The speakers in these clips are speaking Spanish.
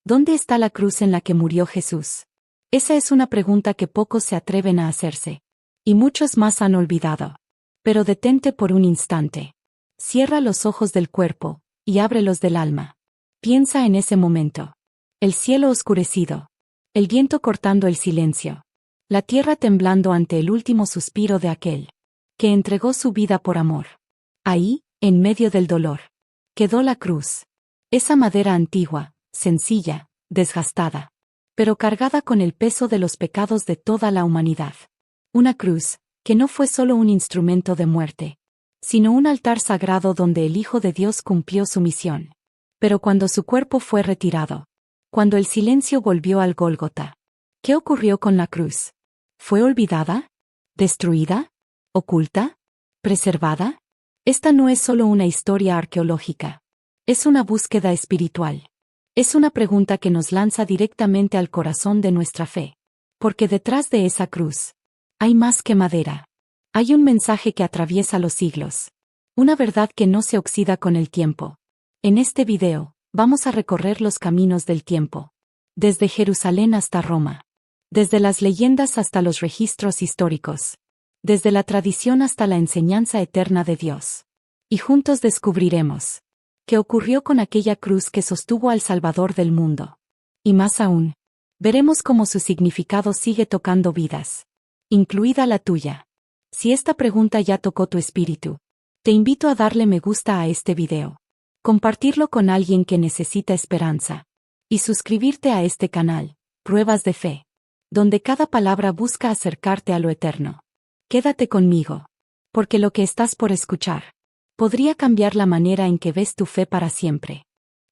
¿Dónde está la cruz en la que murió Jesús? Esa es una pregunta que pocos se atreven a hacerse. Y muchos más han olvidado. Pero detente por un instante. Cierra los ojos del cuerpo, y ábrelos del alma. Piensa en ese momento. El cielo oscurecido. El viento cortando el silencio. La tierra temblando ante el último suspiro de aquel que entregó su vida por amor. Ahí, en medio del dolor, quedó la cruz. Esa madera antigua, sencilla, desgastada, pero cargada con el peso de los pecados de toda la humanidad. Una cruz, que no fue solo un instrumento de muerte, sino un altar sagrado donde el Hijo de Dios cumplió su misión. Pero cuando su cuerpo fue retirado, cuando el silencio volvió al Gólgota, ¿qué ocurrió con la cruz? ¿Fue olvidada? ¿Destruida? ¿Oculta? ¿Preservada? Esta no es solo una historia arqueológica. Es una búsqueda espiritual. Es una pregunta que nos lanza directamente al corazón de nuestra fe. Porque detrás de esa cruz hay más que madera. Hay un mensaje que atraviesa los siglos. Una verdad que no se oxida con el tiempo. En este video, vamos a recorrer los caminos del tiempo. Desde Jerusalén hasta Roma. Desde las leyendas hasta los registros históricos. Desde la tradición hasta la enseñanza eterna de Dios. Y juntos descubriremos qué ocurrió con aquella cruz que sostuvo al Salvador del mundo. Y más aún, veremos cómo su significado sigue tocando vidas, incluida la tuya. Si esta pregunta ya tocó tu espíritu, te invito a darle me gusta a este video, compartirlo con alguien que necesita esperanza, y suscribirte a este canal, Pruebas de Fe, donde cada palabra busca acercarte a lo eterno. Quédate conmigo, porque lo que estás por escuchar podría cambiar la manera en que ves tu fe para siempre.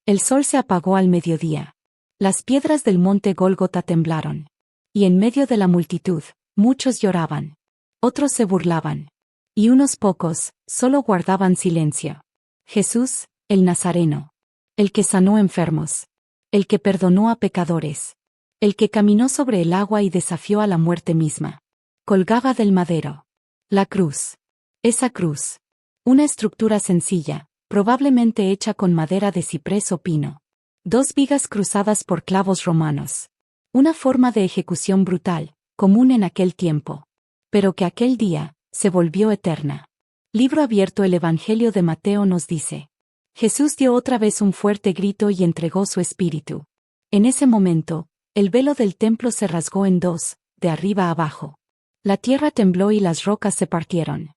El sol se apagó al mediodía. Las piedras del monte Gólgota temblaron. Y en medio de la multitud, muchos lloraban. Otros se burlaban. Y unos pocos, solo guardaban silencio. Jesús, el Nazareno. El que sanó enfermos. El que perdonó a pecadores. El que caminó sobre el agua y desafió a la muerte misma. Colgaba del madero. La cruz. Esa cruz. Una estructura sencilla, probablemente hecha con madera de ciprés o pino. 2 vigas cruzadas por clavos romanos. Una forma de ejecución brutal, común en aquel tiempo. Pero que aquel día se volvió eterna. Libro abierto. El Evangelio de Mateo nos dice: Jesús dio otra vez un fuerte grito y entregó su espíritu. En ese momento, el velo del templo se rasgó en 2, de arriba a abajo. La tierra tembló y las rocas se partieron.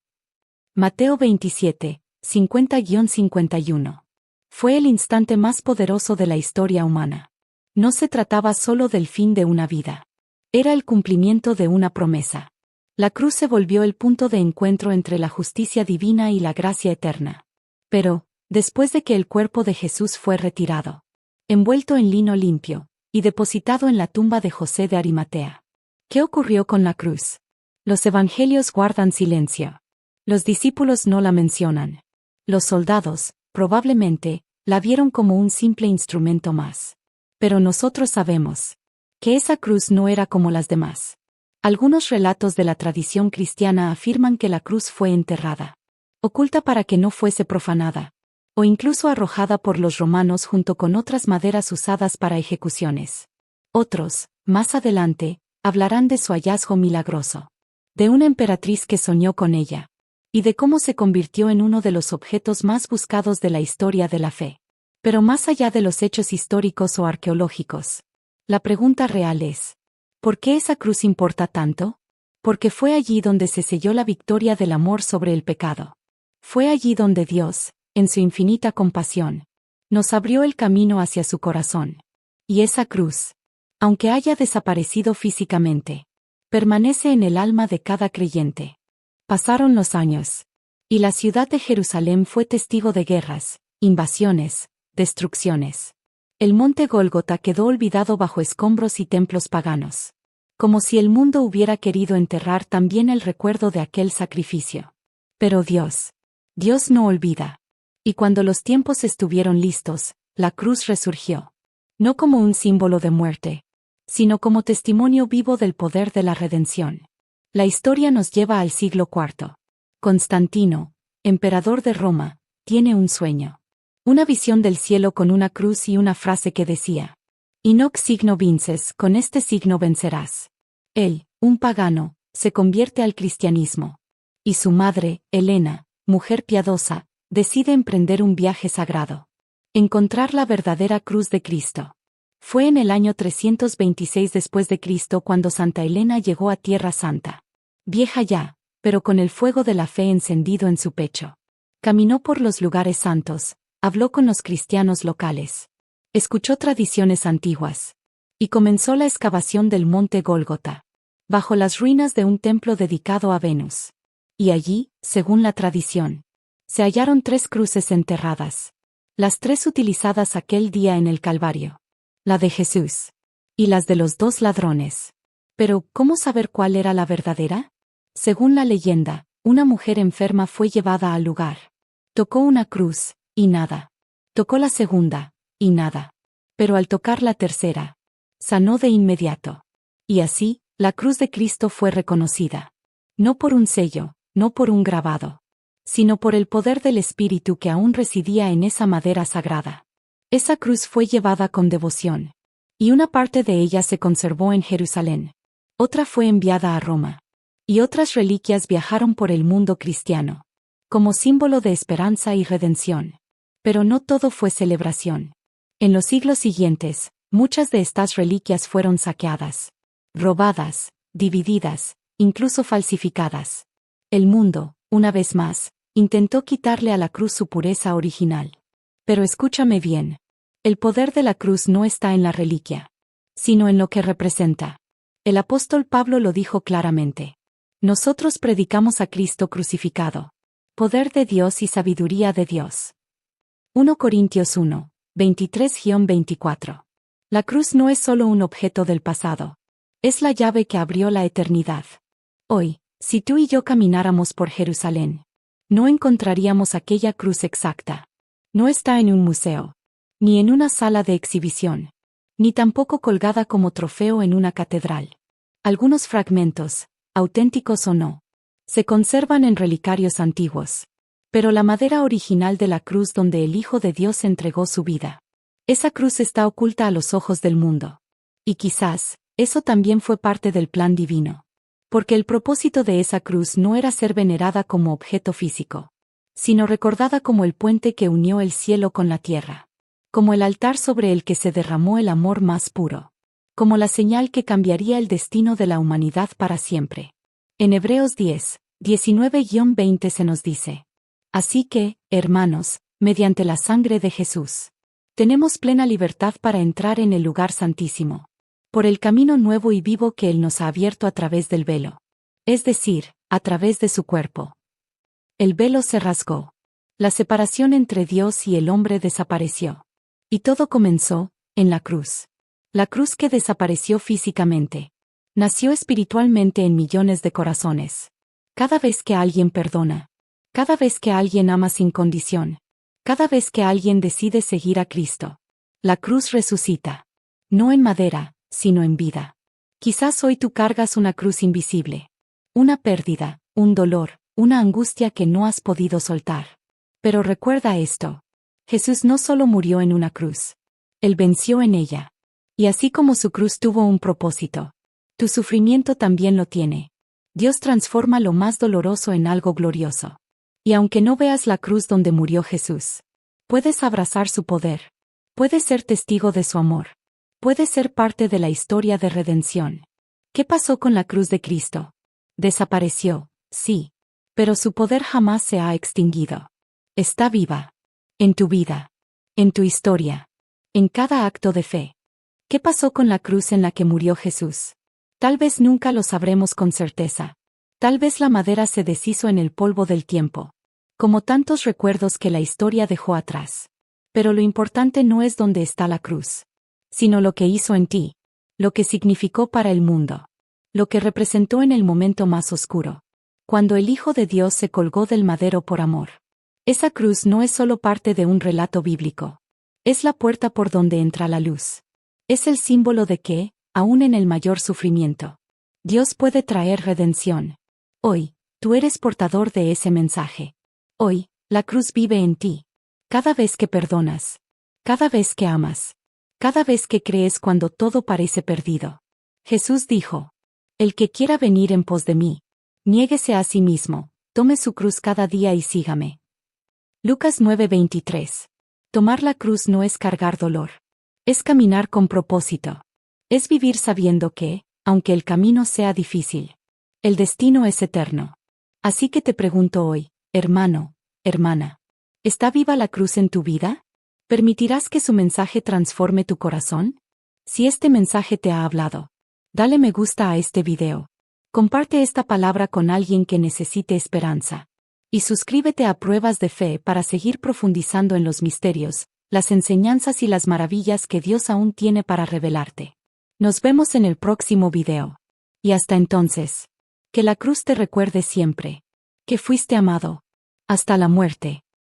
Mateo 27, 50-51. Fue el instante más poderoso de la historia humana. No se trataba solo del fin de una vida. Era el cumplimiento de una promesa. La cruz se volvió el punto de encuentro entre la justicia divina y la gracia eterna. Pero, después de que el cuerpo de Jesús fue retirado, envuelto en lino limpio, y depositado en la tumba de José de Arimatea, ¿qué ocurrió con la cruz? Los evangelios guardan silencio. Los discípulos no la mencionan. Los soldados, probablemente, la vieron como un simple instrumento más. Pero nosotros sabemos que esa cruz no era como las demás. Algunos relatos de la tradición cristiana afirman que la cruz fue enterrada, oculta para que no fuese profanada, o incluso arrojada por los romanos junto con otras maderas usadas para ejecuciones. Otros, más adelante, hablarán de su hallazgo milagroso, de una emperatriz que soñó con ella, y de cómo se convirtió en uno de los objetos más buscados de la historia de la fe. Pero más allá de los hechos históricos o arqueológicos, la pregunta real es: ¿por qué esa cruz importa tanto? Porque fue allí donde se selló la victoria del amor sobre el pecado. Fue allí donde Dios, en su infinita compasión, nos abrió el camino hacia su corazón. Y esa cruz, aunque haya desaparecido físicamente, permanece en el alma de cada creyente. Pasaron los años, y la ciudad de Jerusalén fue testigo de guerras, invasiones, destrucciones. El monte Gólgota quedó olvidado bajo escombros y templos paganos. Como si el mundo hubiera querido enterrar también el recuerdo de aquel sacrificio. Pero Dios no olvida. Y cuando los tiempos estuvieron listos, la cruz resurgió. No como un símbolo de muerte, sino como testimonio vivo del poder de la redención. La historia nos lleva al siglo IV. Constantino, emperador de Roma, tiene un sueño. Una visión del cielo con una cruz y una frase que decía: Inoc signo vinces, con este signo vencerás. Él, un pagano, se convierte al cristianismo. Y su madre, Helena, mujer piadosa, decide emprender un viaje sagrado. Encontrar la verdadera cruz de Cristo. Fue en el año 326 después de Cristo cuando Santa Helena llegó a Tierra Santa. Vieja ya, pero con el fuego de la fe encendido en su pecho. Caminó por los lugares santos, habló con los cristianos locales. Escuchó tradiciones antiguas. Y comenzó la excavación del monte Gólgota, bajo las ruinas de un templo dedicado a Venus. Y allí, según la tradición, se hallaron 3 cruces enterradas. Las 3 utilizadas aquel día en el Calvario. La de Jesús. Y las de los 2 ladrones. Pero, ¿cómo saber cuál era la verdadera? Según la leyenda, una mujer enferma fue llevada al lugar. Tocó una cruz, y nada. Tocó la segunda, y nada. Pero al tocar la tercera, sanó de inmediato. Y así, la cruz de Cristo fue reconocida. No por un sello, no por un grabado, sino por el poder del Espíritu que aún residía en esa madera sagrada. Esa cruz fue llevada con devoción. Y una parte de ella se conservó en Jerusalén. Otra fue enviada a Roma. Y otras reliquias viajaron por el mundo cristiano, como símbolo de esperanza y redención. Pero no todo fue celebración. En los siglos siguientes, muchas de estas reliquias fueron saqueadas, robadas, divididas, incluso falsificadas. El mundo, una vez más, intentó quitarle a la cruz su pureza original. Pero escúchame bien. El poder de la cruz no está en la reliquia, sino en lo que representa. El apóstol Pablo lo dijo claramente. Nosotros predicamos a Cristo crucificado, poder de Dios y sabiduría de Dios. 1 Corintios 1, 23-24. La cruz no es solo un objeto del pasado. Es la llave que abrió la eternidad. Hoy, si tú y yo camináramos por Jerusalén, no encontraríamos aquella cruz exacta. No está en un museo, ni en una sala de exhibición, ni tampoco colgada como trofeo en una catedral. Algunos fragmentos, auténticos o no, se conservan en relicarios antiguos. Pero la madera original de la cruz donde el Hijo de Dios entregó su vida, esa cruz está oculta a los ojos del mundo. Y quizás, eso también fue parte del plan divino. Porque el propósito de esa cruz no era ser venerada como objeto físico, sino recordada como el puente que unió el cielo con la tierra, como el altar sobre el que se derramó el amor más puro, como la señal que cambiaría el destino de la humanidad para siempre. En Hebreos 10, 19-20 se nos dice: así que, hermanos, mediante la sangre de Jesús, tenemos plena libertad para entrar en el lugar santísimo, por el camino nuevo y vivo que Él nos ha abierto a través del velo, es decir, a través de su cuerpo. El velo se rasgó. La separación entre Dios y el hombre desapareció. Y todo comenzó, en la cruz. La cruz que desapareció físicamente, nació espiritualmente en millones de corazones. Cada vez que alguien perdona, cada vez que alguien ama sin condición, cada vez que alguien decide seguir a Cristo, la cruz resucita. No en madera, sino en vida. Quizás hoy tú cargas una cruz invisible. Una pérdida, un dolor, una angustia que no has podido soltar. Pero recuerda esto. Jesús no solo murió en una cruz. Él venció en ella. Y así como su cruz tuvo un propósito, tu sufrimiento también lo tiene. Dios transforma lo más doloroso en algo glorioso. Y aunque no veas la cruz donde murió Jesús, puedes abrazar su poder. Puedes ser testigo de su amor. Puedes ser parte de la historia de redención. ¿Qué pasó con la cruz de Cristo? Desapareció, sí. Pero su poder jamás se ha extinguido. Está viva. En tu vida. En tu historia. En cada acto de fe. ¿Qué pasó con la cruz en la que murió Jesús? Tal vez nunca lo sabremos con certeza. Tal vez la madera se deshizo en el polvo del tiempo, como tantos recuerdos que la historia dejó atrás. Pero lo importante no es dónde está la cruz, sino lo que hizo en ti, lo que significó para el mundo, lo que representó en el momento más oscuro, cuando el Hijo de Dios se colgó del madero por amor. Esa cruz no es solo parte de un relato bíblico. Es la puerta por donde entra la luz. Es el símbolo de que, aún en el mayor sufrimiento, Dios puede traer redención. Hoy, tú eres portador de ese mensaje. Hoy, la cruz vive en ti. Cada vez que perdonas. Cada vez que amas. Cada vez que crees cuando todo parece perdido. Jesús dijo: el que quiera venir en pos de mí, niéguese a sí mismo, tome su cruz cada día y sígame. Lucas 9:23. Tomar la cruz no es cargar dolor. Es caminar con propósito. Es vivir sabiendo que, aunque el camino sea difícil, el destino es eterno. Así que te pregunto hoy, hermano, hermana, ¿está viva la cruz en tu vida? ¿Permitirás que su mensaje transforme tu corazón? Si este mensaje te ha hablado, dale me gusta a este video. Comparte esta palabra con alguien que necesite esperanza. Y suscríbete a Pruebas de Fe para seguir profundizando en los misterios, las enseñanzas y las maravillas que Dios aún tiene para revelarte. Nos vemos en el próximo video. Y hasta entonces, que la cruz te recuerde siempre que fuiste amado hasta la muerte.